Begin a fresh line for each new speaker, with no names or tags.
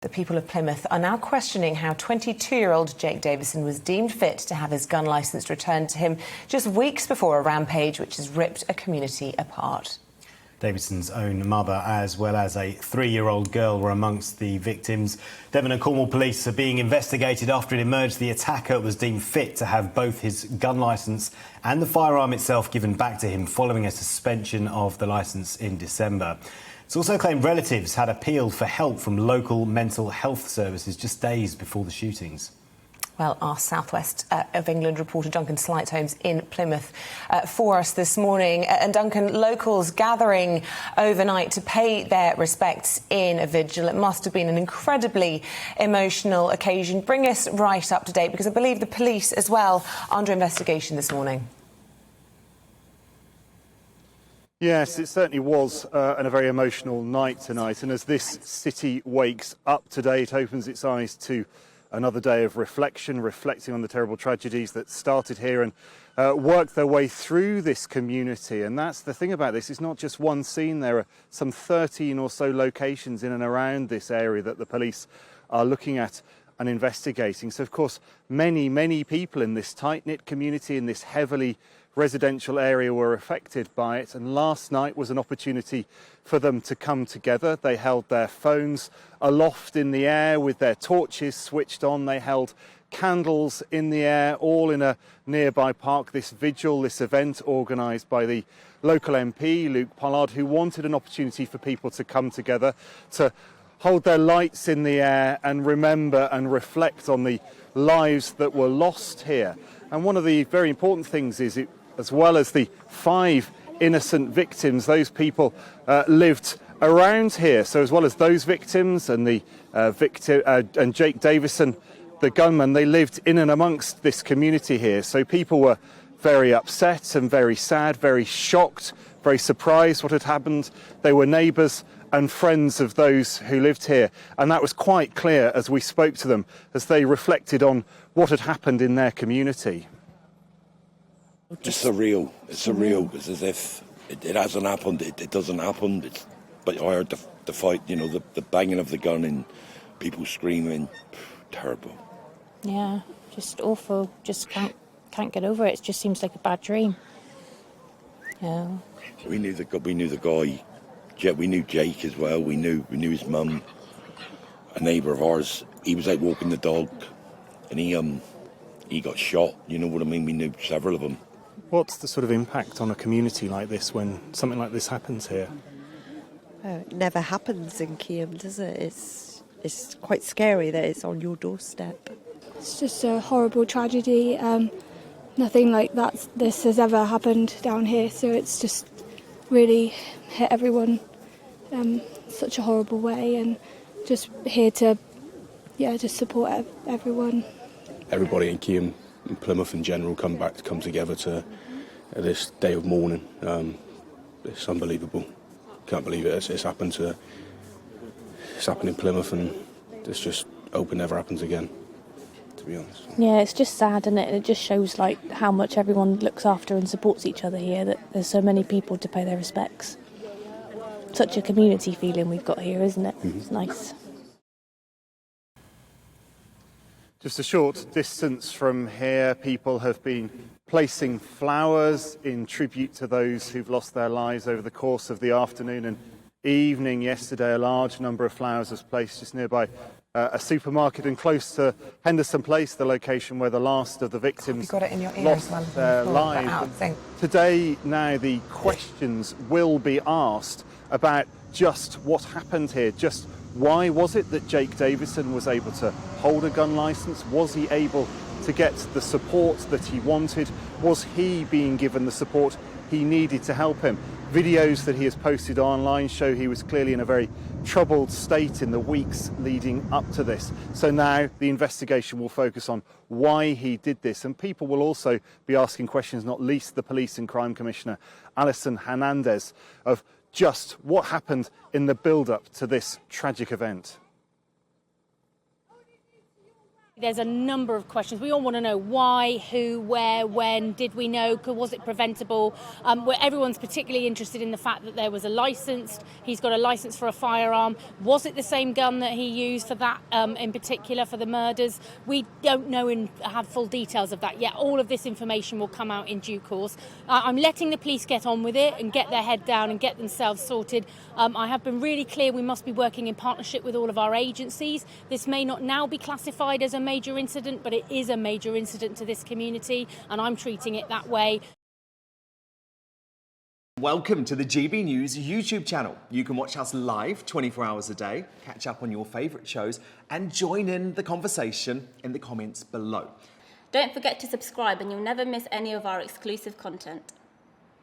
The people of Plymouth are now questioning how 22-year-old Jake Davison was deemed fit to have his gun licence returned to him just weeks before a rampage which has ripped a community apart.
Davison's own mother, as well as a 3-year-old girl, were amongst the victims. Devon and Cornwall police are being investigated after it emerged the attacker was deemed fit to have both his gun licence and the firearm itself given back to him following a suspension of the licence in December. It's also claimed relatives had appealed for help from local mental health services just days before the shootings.
Well, our southwest of England reporter Duncan Sleightholme's in Plymouth for us this morning. And Duncan, locals gathering overnight to pay their respects in a vigil. It must have been an incredibly emotional occasion. Bring us right up to date, because I believe the police as well are under investigation this morning.
Yes, it certainly was a very emotional night tonight. And as this city wakes up today, it opens its eyes to another day of reflection, reflecting on the terrible tragedies that started here and worked their way through this community. And that's the thing about this. It's not just one scene. There are some 13 or so locations in and around this area that the police are looking at and investigating. So, of course, many people in this tight-knit community, in this heavily residential area, were affected by it. And last night was an opportunity for them to come together. They held their phones aloft in the air with their torches switched on. They held candles in the air, all in a nearby park. This vigil, this event organised by the local MP, Luke Pollard, who wanted an opportunity for people to come together, to hold their lights in the air and remember and reflect on the lives that were lost here. And one of the very important things is, as well as the 5 innocent victims, those people lived around here. So as well as those victims and the victim and Jake Davison, the gunman, they lived in and amongst this community here. So people were very upset and very sad, very shocked, very surprised what had happened. They were neighbours and friends of those who lived here. And that was quite clear as we spoke to them, as they reflected on what had happened in their community.
It's surreal. It's surreal. It's as if it hasn't happened. It doesn't happen. But I heard the fight, you know, the banging of the gun and people screaming. Terrible.
Yeah, just awful. Just can't get over it. It just seems like a bad dream. Yeah.
We knew the guy. We knew Jake as well. We knew his mum. A neighbour of ours. He was out walking the dog, and he got shot. You know what I mean? We knew several of them.
What's the sort of impact on a community like this when something like this happens here?
It never happens in Keyham, does it? It's quite scary that it's on your doorstep.
It's just a horrible tragedy. Nothing like this has ever happened down here, so it's just really hit everyone such a horrible way, and just here to just support everyone.
Everybody in Keyham and Plymouth in general come together to this day of mourning. It's unbelievable. Can't believe it. It's happened in Plymouth, and it's just hope it never happens again, to be honest.
Yeah, it's just sad, and it just shows like how much everyone looks after and supports each other here, that there's so many people to pay their respects. Such a community feeling we've got here, isn't it? Mm-hmm. It's nice.
Just a short distance from here, people have been placing flowers in tribute to those who've lost their lives over the course of the afternoon and evening yesterday. A large number of flowers was placed just nearby a supermarket and close to Henderson Place, the location where the last of the victims lost their lives. Today, now, the questions will be asked about just what happened here, just why was it that Jake Davison was able to hold a gun licence? Was he able to get the support that he wanted? Was he being given the support he needed to help him? Videos that he has posted online show he was clearly in a very troubled state in the weeks leading up to this. So now the investigation will focus on why he did this, and people will also be asking questions, not least the Police and Crime Commissioner Alison Hernandez, of just what happened in the build-up to this tragic event.
There's a number of questions. We all want to know why, who, where, when, did we know, was it preventable? Where everyone's particularly interested in the fact that there was a licence, he's got a licence for a firearm. Was it the same gun that he used for that, in particular, for the murders? We don't know and have full details of that yet. All of this information will come out in due course. I'm letting the police get on with it and get their head down and get themselves sorted. I have been really clear we must be working in partnership with all of our agencies. This may not now be classified as a major incident, but it is a major incident to this community, and I'm treating it that way.
Welcome to the GB News YouTube channel. You can watch us live 24 hours a day, catch up on your favourite shows, and join in the conversation in the comments below.
Don't forget to subscribe and you'll never miss any of our exclusive content.